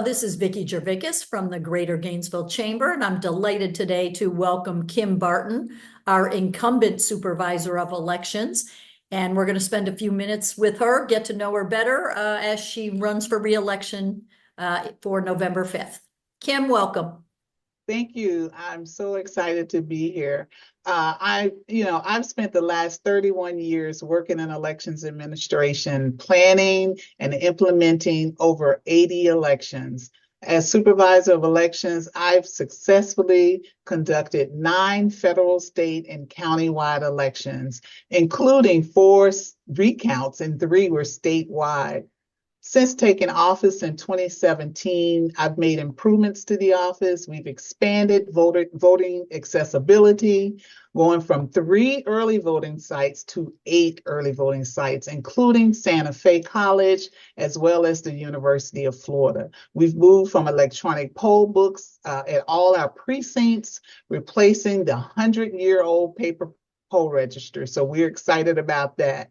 Hello, this is Vicki Gervais from the Greater Gainesville Chamber, and I'm delighted today to welcome Kim Burton, our incumbent Supervisor of Elections. And we're going to spend a few minutes with her, get to know her better as she runs for re-election for November 5th. Kim, welcome. Thank you. I'm so excited to be here. I've spent the last 31 years working in elections administration, planning and implementing over 80 elections. As supervisor of elections, I've successfully conducted 9 federal, state, and countywide elections, including 4 recounts and 3 were statewide. Since taking office in 2017, I've made improvements to the office. We've expanded voting accessibility, going from 3 early voting sites to 8 early voting sites, including Santa Fe College, as well as the University of Florida. We've moved from electronic poll books at all our precincts, replacing the 100-year-old paper poll register. So we're excited about that.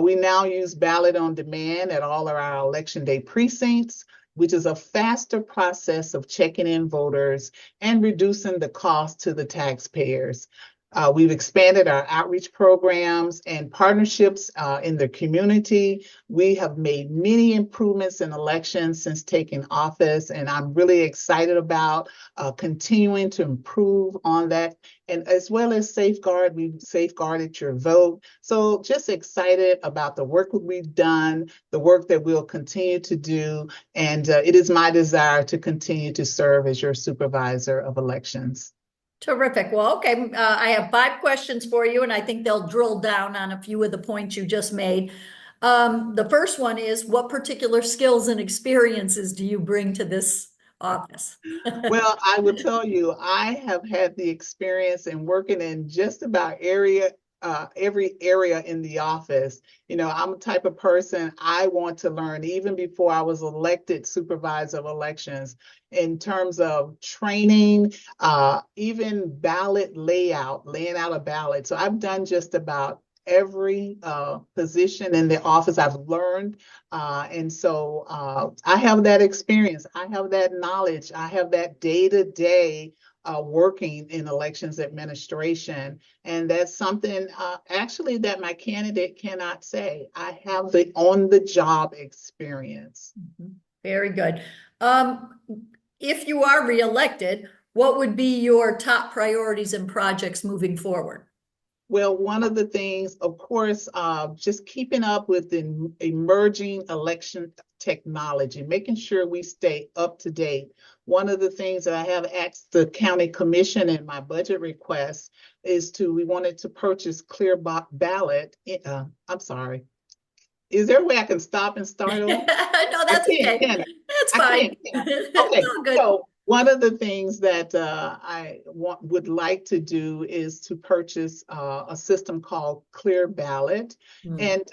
We now use ballot on demand at all of our election day precincts, which is a faster process of checking in voters and reducing the cost to the taxpayers. We've expanded our outreach programs and partnerships in the community. We have made many improvements in elections since taking office, and I'm really excited about continuing to improve on that. And as well as we've safeguarded your vote. So just excited about the work that we've done, the work that we'll continue to do. And it is my desire to continue to serve as your supervisor of elections. Terrific. Well, okay, I have 5 questions for you, and I think they'll drill down on a few of the points you just made. The first one is, what particular skills and experiences do you bring to this office? Well, I will tell you, I have had the experience in working in just about every area in the office. I'm a type of person, I want to learn even before I was elected supervisor of elections in terms of training, even ballot layout, laying out a ballot. So I've done just about every position in the office. I've learned. And so I have that experience. I have that knowledge. I have that day-to-day working in elections administration. And that's something actually that my candidate cannot say. I have the on-the-job experience. Very good. If you are reelected, what would be your top priorities and projects moving forward? Well, one of the things, of course, just keeping up with the emerging election technology, making sure we stay up to date. One of the things that I have asked the county commission in my budget request is we wanted to purchase clear ballot. I'm sorry. Is there a way I can stop and start over? No, that's okay. That's fine. It's Okay, all good. so one of the things that would like to do is to purchase a system called Clear Ballot, and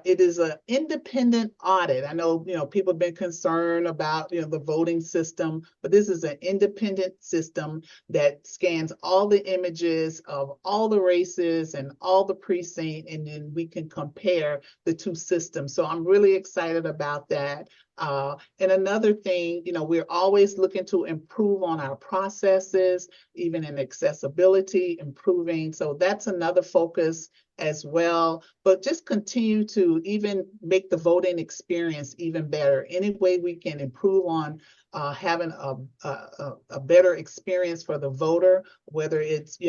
it is an independent audit. I know people have been concerned about the voting system, but this is an independent system that scans all the images of all the races and all the precinct, and then we can compare the 2 systems. So I'm really excited about that. And another thing, we're always looking to improve on our processes, even in accessibility, improving. So that's another focus as well. But just continue to even make the voting experience even better. Any way we can improve on having a better experience for the voter, whether it's,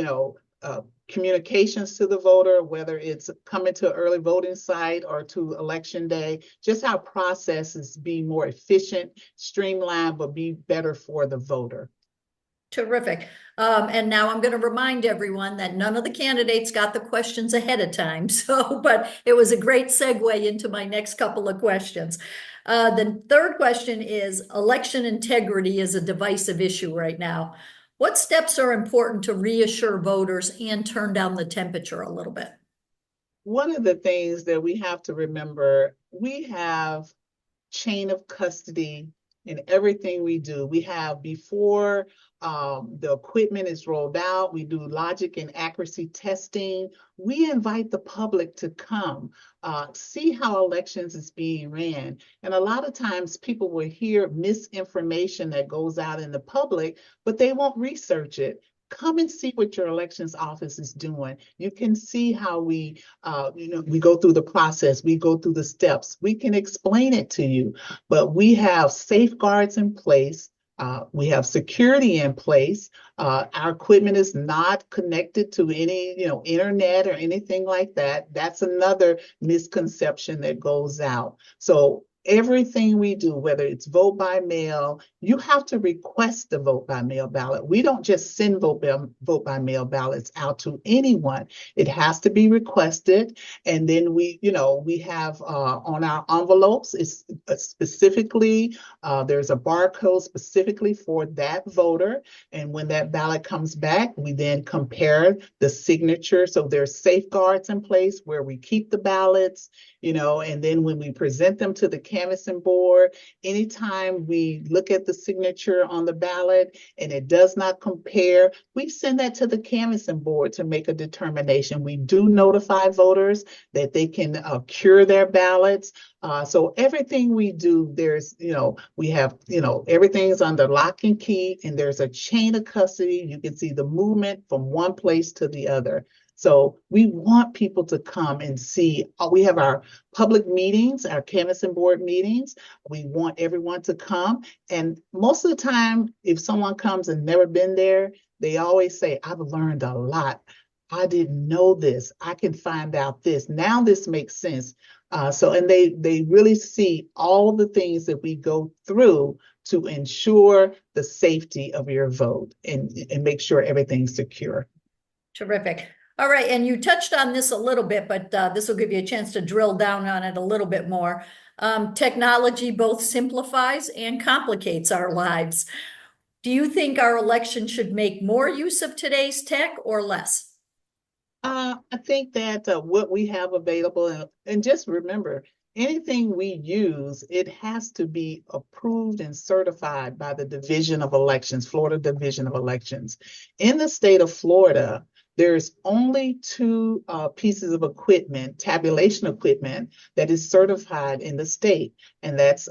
communications to the voter, whether it's coming to an early voting site or to election day, just how processes be more efficient, streamlined, but be better for the voter. Terrific. And now I'm going to remind everyone that none of the candidates got the questions ahead of time. But it was a great segue into my next couple of questions. The third question is, election integrity is a divisive issue right now. What steps are important to reassure voters and turn down the temperature a little bit? One of the things that we have to remember, we have chain of custody in everything we do. We have before the equipment is rolled out, we do logic and accuracy testing. We invite the public to come see how elections is being ran. And a lot of times people will hear misinformation that goes out in the public, but they won't research it. Come and see what your elections office is doing. You can see how we go through the process, we go through the steps. We can explain it to you, but we have safeguards in place. We have security in place. Our equipment is not connected to any, internet or anything like that. That's another misconception that goes out. So everything we do, whether it's vote by mail, you have to request the vote by mail ballot. We don't just send vote by mail ballots out to anyone. It has to be requested. And then we have on our envelopes, it's specifically, there's a barcode specifically for that voter. And when that ballot comes back, we then compare the signature. So there's safeguards in place where we keep the ballots, and then when we present them to the canvassing board, anytime we look at the signature on the ballot and it does not compare, we send that to the canvassing board to make a determination. We do notify voters that they can cure their ballots. So everything we do, we have, everything's under lock and key, and there's a chain of custody. You can see the movement from one place to the other. So we want people to come and see. We have our public meetings, our canvassing board meetings. We want everyone to come. And most of the time, if someone comes and never been there, they always say, I've learned a lot. I didn't know this. I can find out this. Now this makes sense. And they really see all the things that we go through to ensure the safety of your vote and make sure everything's secure. Terrific. All right, and you touched on this a little bit, but this will give you a chance to drill down on it a little bit more. Technology both simplifies and complicates our lives. Do you think our election should make more use of today's tech or less? I think that what we have available, and just remember, anything we use, it has to be approved and certified by the Division of Elections, Florida Division of Elections. In the state of Florida, there's only two pieces of equipment, tabulation equipment, that is certified in the state, and that's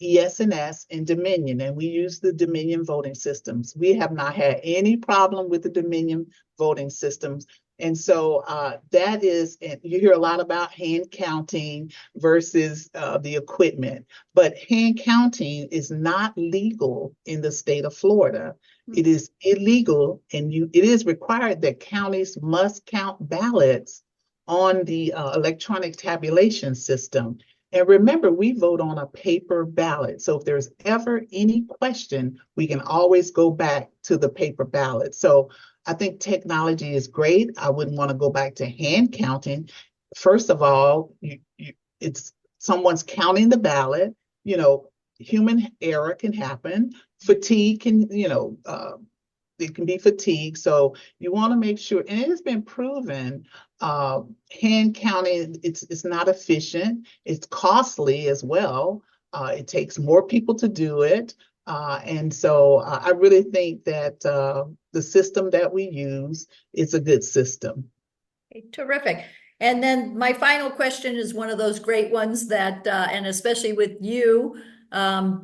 ES&S and Dominion, and we use the Dominion voting systems. We have not had any problem with the Dominion voting systems. And so that is, and you hear a lot about hand counting versus the equipment, but hand counting is not legal in the state of Florida. It is illegal, and it is required that counties must count ballots on the electronic tabulation system. And remember, we vote on a paper ballot. So if there's ever any question, we can always go back to the paper ballot. So I think technology is great. I wouldn't want to go back to hand counting. First of all, it's someone's counting the ballot. Human error can happen. Fatigue can, it can be fatigue. So you want to make sure, and it has been proven, hand counting, it's not efficient. It's costly as well. It takes more people to do it. And so I really think that the system that we use is a good system. Okay, terrific. And then my final question is one of those great ones that, and especially with you,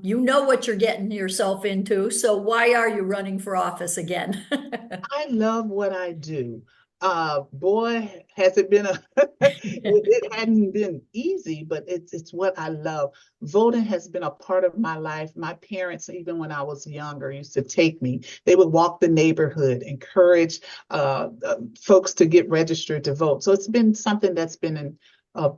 you know what you're getting yourself into. So why are you running for office again? I love what I do. Boy, has it been it hadn't been easy, but it's what I love. Voting has been a part of my life. My parents, even when I was younger, used to take me. They would walk the neighborhood, encourage folks to get registered to vote. So it's been something that's been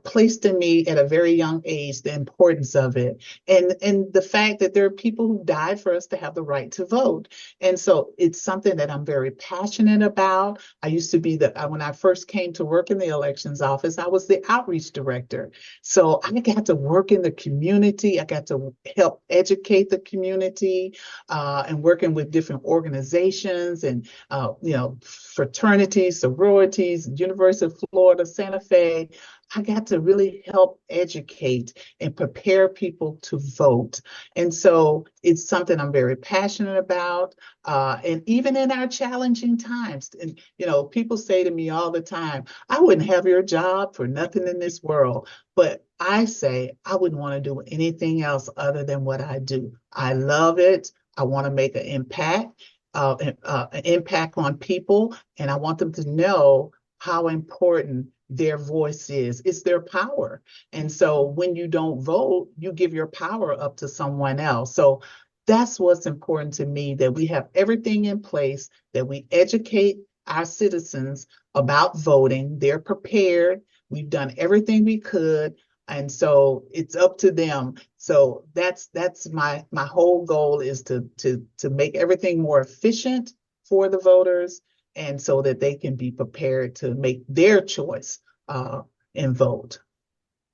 placed in me at a very young age, the importance of it, and the fact that there are people who died for us to have the right to vote. And so it's something that I'm very passionate about. I used to be when I first came to work in the elections office, I was the outreach director. So I got to work in the community. I got to help educate the community and working with different organizations and, fraternities, sororities, University of Florida, Santa Fe. I got to really help educate and prepare people to vote. And so it's something I'm very passionate about. And even in our challenging times, and people say to me all the time, I wouldn't have your job for nothing in this world. But I say I wouldn't want to do anything else other than what I do. I love it. I want to make an impact, an impact on people, and I want them to know how important their voice is. It's their power. And so when you don't vote, you give your power up to someone else. So that's what's important to me, that we have everything in place, that we educate our citizens about voting. They're prepared. We've done everything we could. And so it's up to them. So that's my whole goal, is to make everything more efficient for the voters, and so that they can be prepared to make their choice and vote.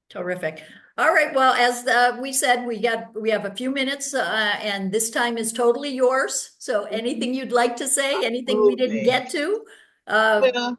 Terrific. All right. Well, as we said, we have a few minutes, and this time is totally yours. So anything you'd like to say, anything we didn't Absolutely. get to? Well,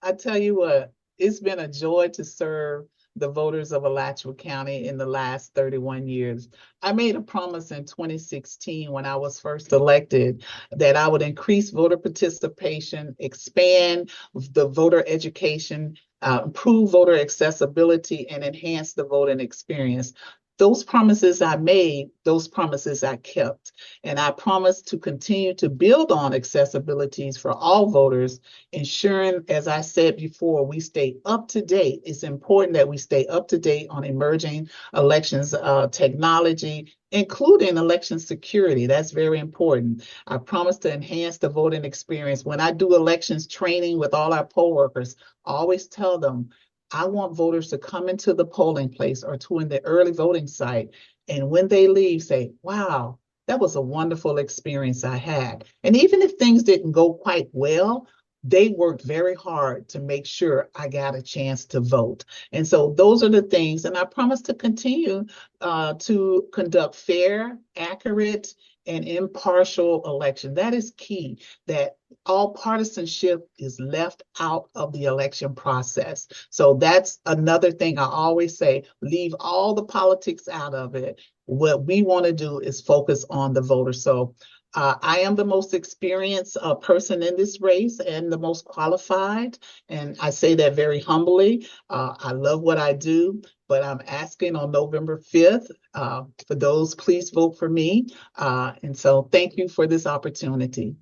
I tell you what, it's been a joy to serve the voters of Alachua County in the last 31 years. I made a promise in 2016, when I was first elected, that I would increase voter participation, expand the voter education, improve voter accessibility, and enhance the voting experience. Those promises I made, those promises I kept. And I promise to continue to build on accessibilities for all voters, ensuring, as I said before, we stay up to date. It's important that we stay up to date on emerging elections technology, including election security. That's very important. I promise to enhance the voting experience. When I do elections training with all our poll workers, I always tell them, I want voters to come into the polling place or to in the early voting site, and when they leave, say, wow, that was a wonderful experience I had. And even if things didn't go quite well, they worked very hard to make sure I got a chance to vote. And so those are the things. And I promise to continue to conduct fair, accurate, and impartial election. That is key, that all partisanship is left out of the election process. So that's another thing I always say, leave all the politics out of it. What we want to do is focus on the voter. So I am the most experienced person in this race, and the most qualified. And I say that very humbly. I love what I do, but I'm asking on November 5th for those, please vote for me. And so thank you for this opportunity.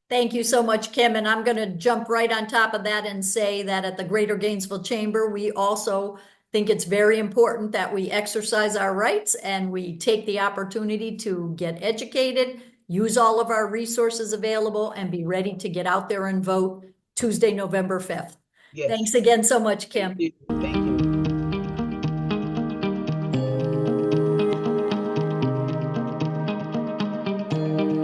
Thank you so much, Kim. And I'm going to jump right on top of that and say that at the Greater Gainesville Chamber, we also think it's very important that we exercise our rights and we take the opportunity to get educated, use all of our resources available, and be ready to get out there and vote Tuesday, November 5th. Yes. Thanks again so much, Kim. Thank you. Thank you.